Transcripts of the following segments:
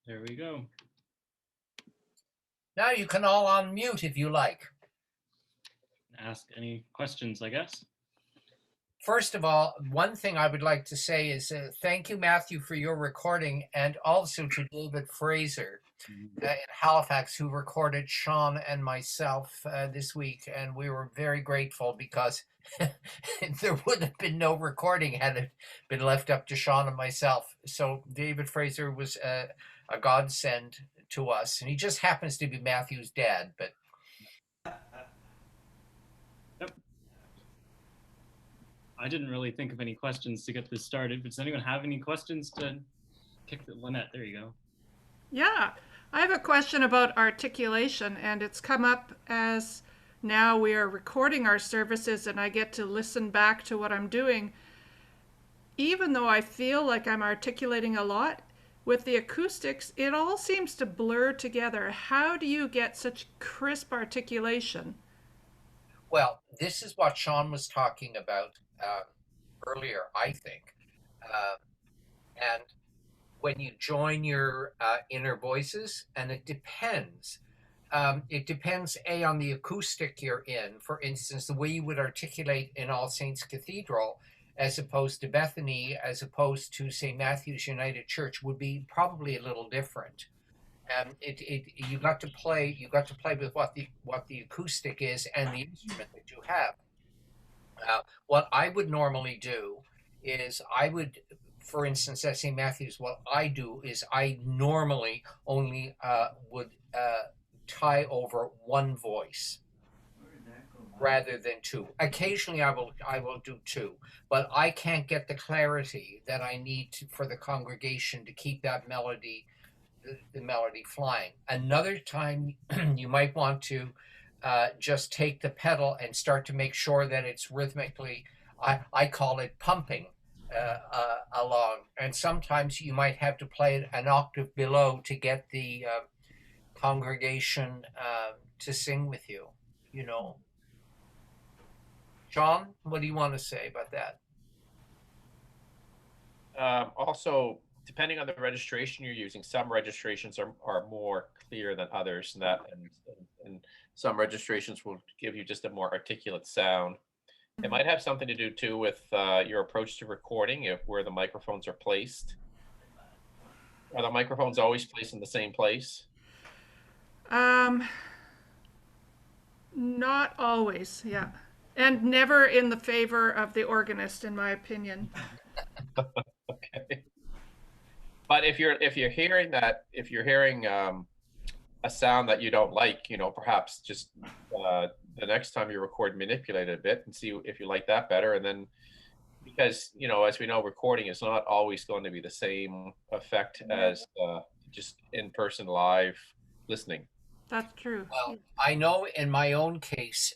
There we go. Now you can all unmute if you like. Ask any questions, I guess. First of all, one thing I would like to say is thank you, Matthew, for your recording, and also to David Fraser in Halifax, who recorded Shawn and myself this week. And we were very grateful because there would have been no recording had it been left up to Shawn and myself. So David Fraser was a godsend to us. And he just happens to be Matthew's dad, but Yep. I didn't really think of any questions to get this started, but does anyone have any questions to kick the Lynette? There you go. Yeah, I have a question about articulation, and it's come up as now we are recording our services and I get to listen back to what I'm doing. Even though I feel like I'm articulating a lot, with the acoustics, it all seems to blur together. How do you get such crisp articulation? well, this is what Shawn was talking about earlier, I think. Uh, and when you join your inner voices, and it depends. It depends, A, on the acoustic you're in. For instance, the way you would articulate in All Saints Cathedral, as opposed to Bethany, as opposed to St. Matthew's United Church, would be probably a little different. You got to play with what the acoustic is and the instrument that you have. What I would normally do is for instance, at St. Matthew's, what I do is I normally only would tie over one voice rather than two. Occasionally, I will do two, but I can't get the clarity that I need for the congregation to keep that melody, the melody flying. Another time, you might want to just take the pedal and start to make sure that it's rhythmically, I call it pumping along. And sometimes you might have to play it an octave below to get the congregation to sing with you, you know. Shawn, what do you want to say about that? Also, depending on the registration you're using, some registrations are more clear than others, and some registrations will give you just a more articulate sound. It might have something to do too with your approach to recording, if where the microphones are placed. Are the microphones always placed in the same place? Um, Not always, yeah. And never in the favor of the organist, in my opinion. Okay. But if you're hearing a sound that you don't like, perhaps just the next time you record, manipulate it a bit and see if you like that better. And then, because, as we know, recording is not always going to be the same effect as just in person live listening. That's true. Well, I know in my own case,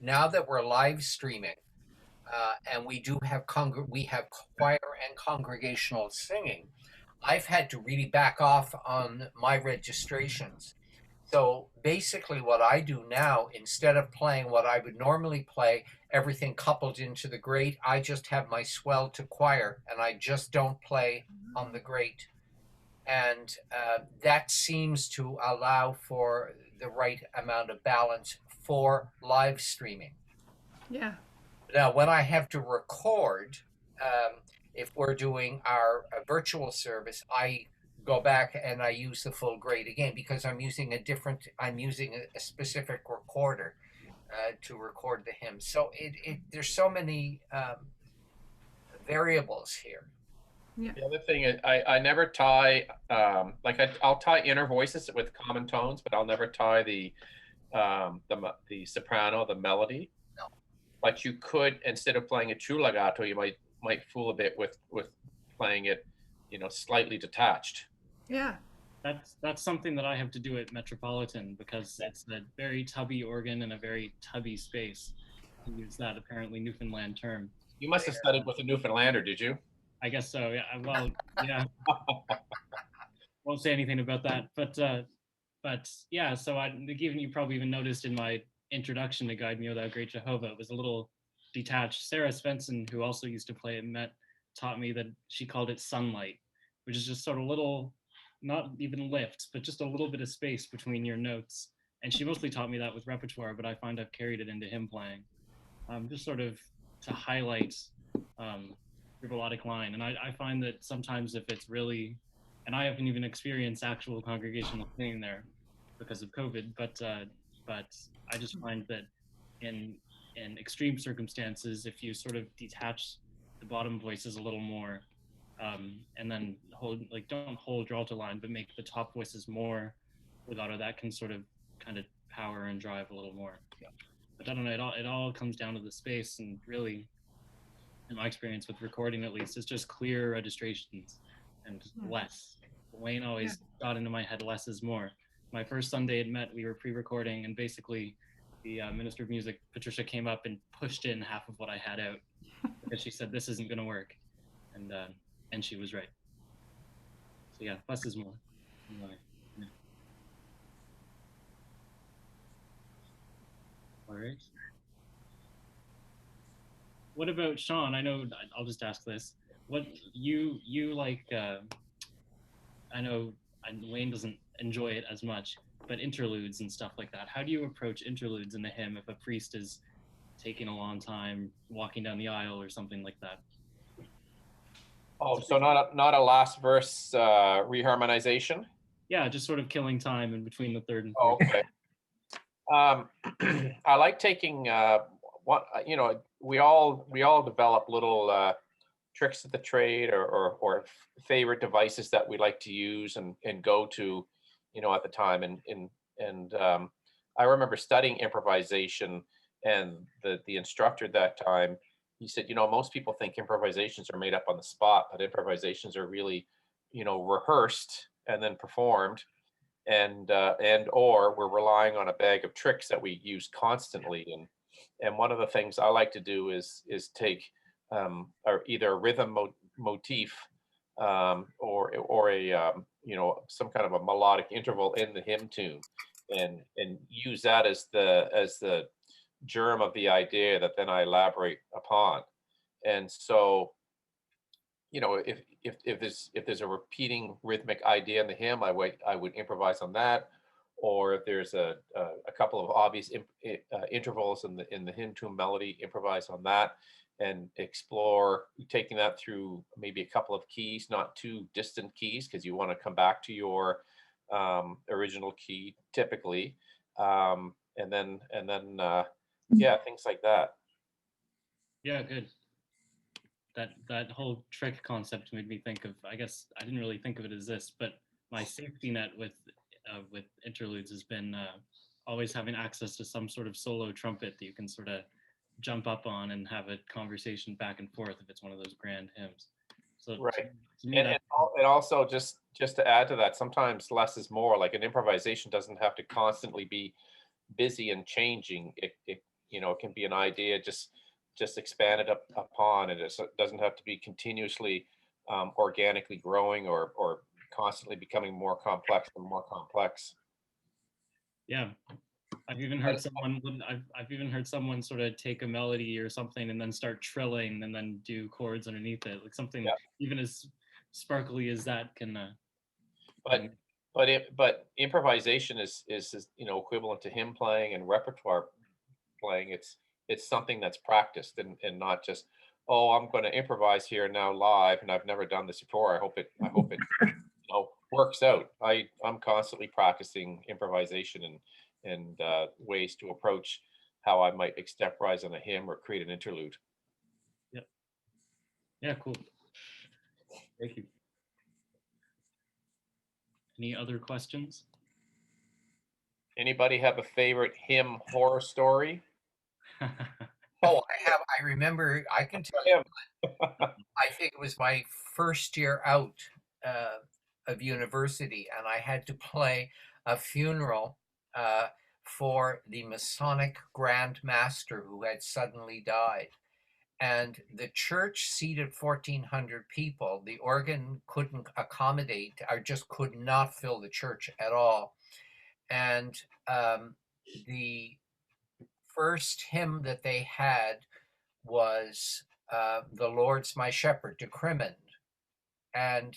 now that we're live streaming, and we have choir and congregational singing, I've had to really back off on my registrations. So basically, what I do now, instead of playing what I would normally play, everything coupled into the grate, I just have my swell to choir, and I just don't play on the grate. And that seems to allow for the right amount of balance for live streaming. Yeah. Now, when I have to record, if we're doing our virtual service, I go back and I use the full grade again because I'm using a specific recorder to record the hymn. So there's so many variables here. Yeah. The other thing is I never tie I'll tie inner voices with common tones, but I'll never tie the soprano, the melody. No. But you could, instead of playing a true legato, you might fool a bit with playing it, slightly detached. Yeah. That's something that I have to do at Metropolitan because it's a very tubby organ and a very tubby space. To use that apparently Newfoundland term. You must have studied with a Newfoundlander, did you? I guess so. Yeah. Well, yeah. Won't say anything about that, but yeah. So given you probably even noticed in my introduction to Guide Me, O Thou Great Jehovah, it was a little detached. Sarah Svensson, who also used to play at Met, taught me that she called it sunlight, which is just sort of little not even lifts, but just a little bit of space between your notes. And she mostly taught me that with repertoire, but I find I've carried it into hymn playing, just sort of to highlight your melodic line. And I find that sometimes if it's really, and I haven't even experienced actual congregational singing there because of COVID, but I just find that in extreme circumstances, if you sort of detach the bottom voices a little more, and then don't hold your alto line, but make the top voices more legato, that can sort of kind of power and drive a little more. Yeah. But I don't know, it all comes down to the space, and really, in my experience with recording at least, it's just clear registrations and less. Wayne always got into my head, less is more. My first Sunday at Met, we were pre-recording, and basically the Minister of Music, Patricia, came up and pushed in half of what I had out because she said, this isn't going to work. And she was right. So yeah, less is more. Yeah. All right. What about Shawn? I know, I'll just ask this. What you like, I know Wayne doesn't enjoy it as much, but interludes and stuff like that. How do you approach interludes in the hymn if a priest is taking a long time walking down the aisle or something like that? Oh, so not a last verse reharmonization? Yeah, just sort of killing time in between the third and fourth. Okay. I like taking we all develop little tricks of the trade or favorite devices that we like to use and go to, at the time. And I remember studying improvisation, and the instructor at that time, he said, most people think improvisations are made up on the spot, but improvisations are really, rehearsed and then performed, and or we're relying on a bag of tricks that we use constantly. And one of the things I like to do is take or either a rhythm motif or a some kind of a melodic interval in the hymn tune, and use that as the germ of the idea that then I elaborate upon. And so, if there's a repeating rhythmic idea in the hymn, I would improvise on that. Or if there's a couple of obvious intervals in the hymn tune melody, improvise on that and explore taking that through maybe a couple of keys, not too distant keys, because you want to come back to your original key typically, and then things like that. Yeah, good. That whole trick concept made me think of, I guess I didn't really think of it as this, but my safety net with interludes has been always having access to some sort of solo trumpet that you can sort of jump up on and have a conversation back and forth if it's one of those grand hymns. So right. To me, and also just to add to that, sometimes less is more. Like an improvisation doesn't have to constantly be busy and changing. It can be an idea just expanded upon, and it doesn't have to be continuously organically growing or constantly becoming more complex and more complex. Yeah, I've even heard someone sort of take a melody or something and then start trilling and then do chords underneath it, like something even as sparkly as that can. But improvisation is equivalent to hymn playing and repertoire playing. It's something that's practiced and not just, oh, I'm going to improvise here now live and I've never done this before. I hope it works out. I'm constantly practicing improvisation and ways to approach how I might extemporize on a hymn or create an interlude. Yep. Yeah, cool. Thank you. Any other questions? Anybody have a favorite hymn horror story? Oh, I remember, I can tell you, I think it was my first year out of university, and I had to play a funeral for the Masonic Grand Master who had suddenly died. And the church seated 1,400 people. The organ couldn't accommodate, or just could not fill the church at all. And the first hymn that they had was "The Lord's My Shepherd" to Crimond. And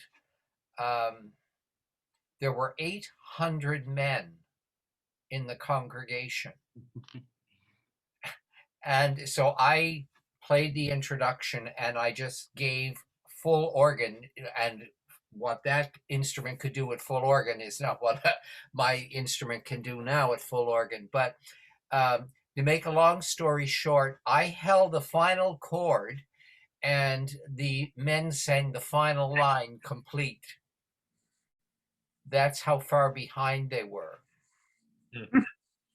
there were 800 men in the congregation. And so I played the introduction and I just gave full organ, and what that instrument could do at full organ is not what my instrument can do now at full organ. But to make a long story short, I held the final chord and the men sang the final line complete. That's how far behind they were.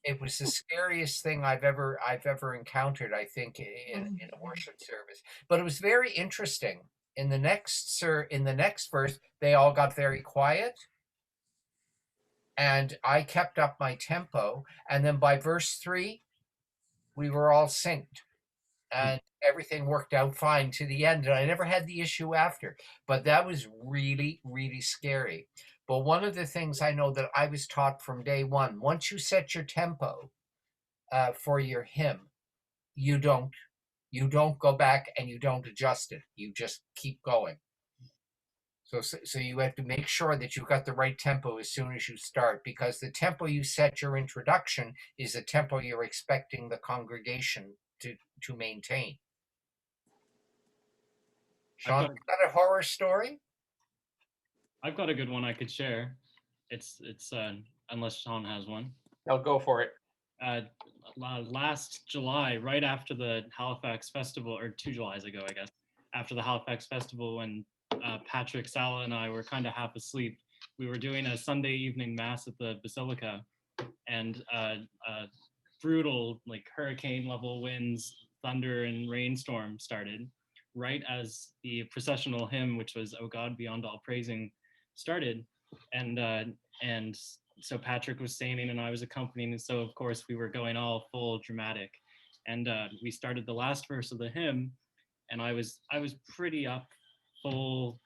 It was the scariest thing I've ever encountered, I think, in a worship service. But it was very interesting. In the next verse, they all got very quiet, and I kept up my tempo. And then by verse 3, we were all synced, and everything worked out fine to the end. And I never had the issue after. But that was really, really scary. But one of the things I know that I was taught from day one, once you set your tempo for your hymn, you don't go back and you don't adjust it. You just keep going. So you have to make sure that you've got the right tempo as soon as you start, because the tempo you set your introduction is the tempo you're expecting the congregation to maintain. Shawn, is that a horror story? I've got a good one I could share. It's unless Shawn has one. I'll go for it. Last July, right after the Halifax Festival, or 2 Julys ago, I guess, after the Halifax Festival, when Patrick, Sala, and I were kind of half asleep, we were doing a Sunday evening mass at the Basilica, and brutal, like, hurricane level winds, thunder, and rainstorm started right as the processional hymn, which was "O God Beyond All Praising," started, and so Patrick was singing and I was accompanying, and so of course we were going all full dramatic, and we started the last verse of the hymn, and I was pretty up, full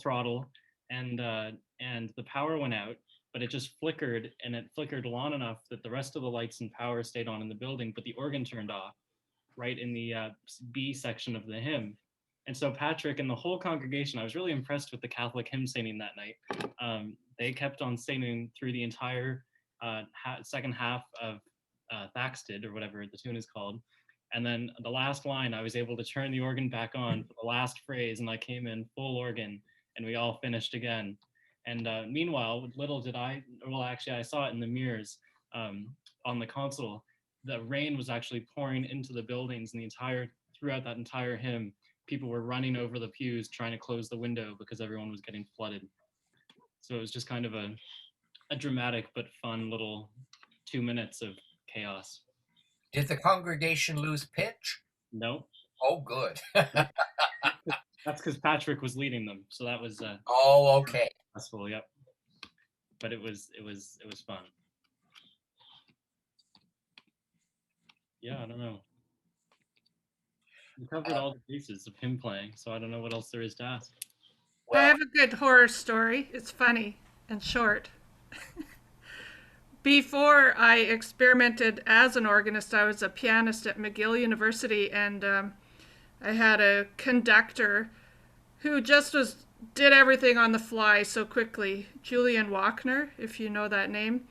throttle, and the power went out, but it just flickered, and it flickered long enough that the rest of the lights and power stayed on in the building, but the organ turned off right in the B section of the hymn. And so Patrick and the whole congregation, I was really impressed with the Catholic hymn singing that night. They kept on singing through the entire second half of Thaxted, or whatever the tune is called. And then the last line, I was able to turn the organ back on for the last phrase, and I came in full organ, and we all finished again. And meanwhile, little did I, well, actually, I saw it in the mirrors on the console. The rain was actually pouring into the buildings, and throughout that entire hymn, people were running over the pews trying to close the window because everyone was getting flooded. So it was just kind of a dramatic but fun little 2 minutes of chaos. Did the congregation lose pitch? No. Oh, good. That's because Patrick was leading them, so that was oh, okay. Successful, yep. But it was fun. Yeah, I don't know. We covered all the bases of him playing, so I don't know what else there is to ask. Well, I have a good horror story. It's funny and short. Before I experimented as an organist, I was a pianist at McGill University, and I had a conductor who just did everything on the fly so quickly, Julian Wachner, if you know that name.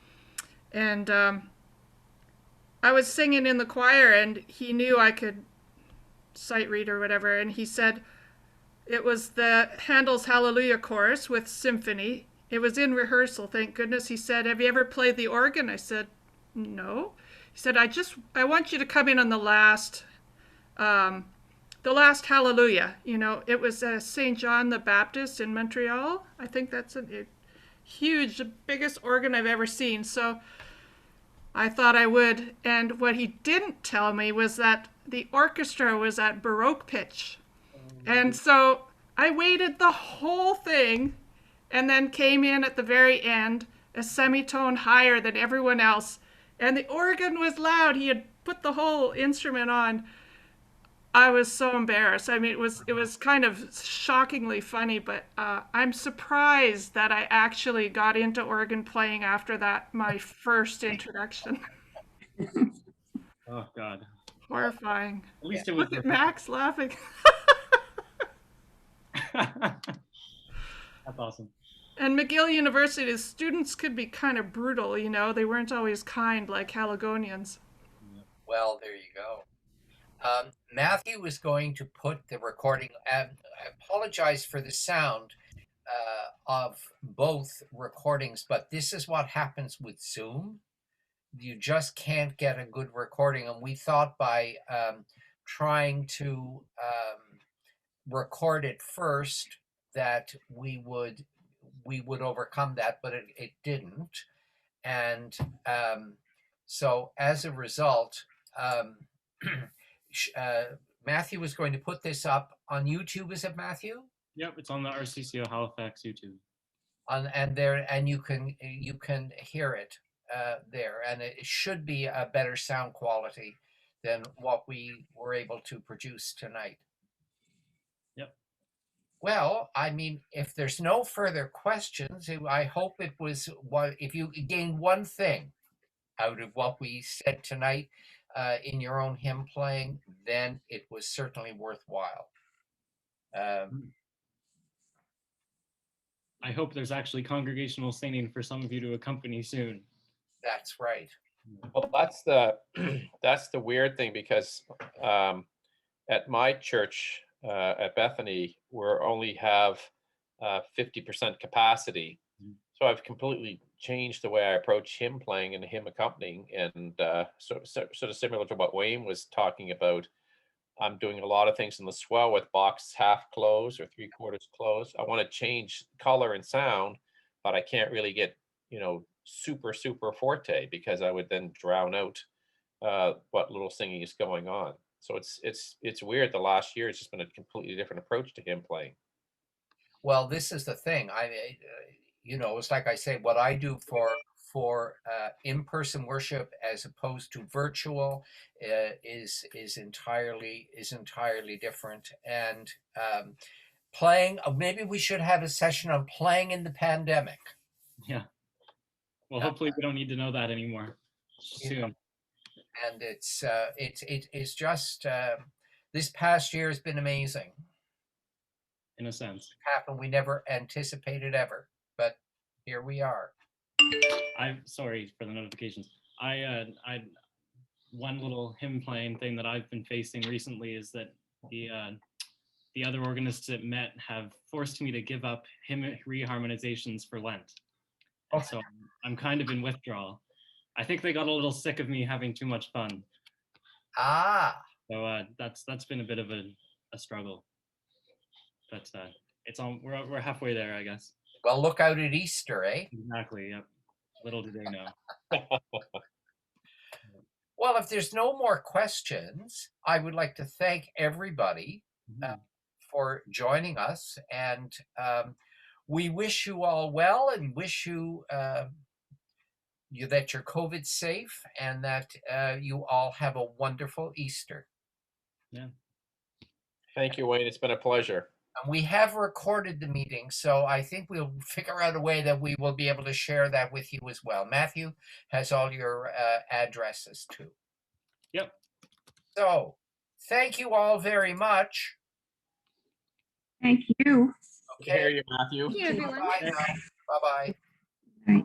And I was singing in the choir, and he knew I could sight read or whatever, and he said it was the Handel's Hallelujah chorus with symphony. It was in rehearsal, thank goodness. He said, "Have you ever played the organ?" I said, "No." He said, I want you to come in on the last Hallelujah. You know, it was St. John the Baptist in Montreal. I think that's a huge, the biggest organ I've ever seen. So I thought I would. And what he didn't tell me was that the orchestra was at Baroque pitch. And so I waited the whole thing and then came in at the very end a semitone higher than everyone else. And the organ was loud. He had put the whole instrument on. I was so embarrassed. I mean, it was kind of shockingly funny, but I'm surprised that I actually got into organ playing after that, my first introduction. Oh, God. Horrifying. At least it was. Look at Max laughing. That's awesome. And McGill University's students could be kind of brutal, you know. They weren't always kind like Haligonians. Well, there you go. Matthew is going to put the recording. I apologize for the sound of both recordings, but this is what happens with Zoom. You just can't get a good recording, and we thought by trying to record it first that we would overcome that, but it didn't. And so as a result, Matthew is going to put this up on YouTube. Is it, Matthew? Yep, it's on the RCCO Halifax YouTube. And you can hear it there, and it should be a better sound quality than what we were able to produce tonight. Yep. Well, I mean, if there's no further questions, I hope it was if you gained one thing out of what we said tonight in your own hymn playing, then it was certainly worthwhile. I hope there's actually congregational singing for some of you to accompany soon. That's right. Well, that's the weird thing, because at my church at Bethany, we only have 50% capacity. So I've completely changed the way I approach hymn playing and hymn accompanying, and sort of similar to what Wayne was talking about. I'm doing a lot of things in the swell with box half closed or 3/4 closed. I want to change color and sound, but I can't really get, super forte, because I would then drown out what little singing is going on. So it's weird. The last year, it's just been a completely different approach to hymn playing. Well, this is the thing. It's like I say, what I do for in-person worship as opposed to virtual is entirely different. And playing, maybe we should have a session on playing in the pandemic. Yeah. Well, hopefully we don't need to know that anymore soon. And it's just this past year has been amazing. In a sense. Happened we never anticipated ever, but here we are. I'm sorry for the notifications. I one little hymn playing thing that I've been facing recently is that the other organists at Met have forced me to give up hymn reharmonizations for Lent. And so I'm kind of in withdrawal. I think they got a little sick of me having too much fun. So that's been a bit of a struggle. But it's on. We're halfway there, I guess. Well, look out at Easter, eh? Exactly. Yep. Little do they know. Well, if there's no more questions, I would like to thank everybody for joining us, and we wish you all well, and wish you that your COVID's safe, and that you all have a wonderful Easter. Yeah. Thank you, Wayne. It's been a pleasure. And we have recorded the meeting, so I think we'll figure out a way that we will be able to share that with you as well. Matthew has all your addresses too. Yep. So, thank you all very much. Thank you. Okay. Hear you, Matthew. Thank you, everyone. Bye-bye. Bye-bye. Right.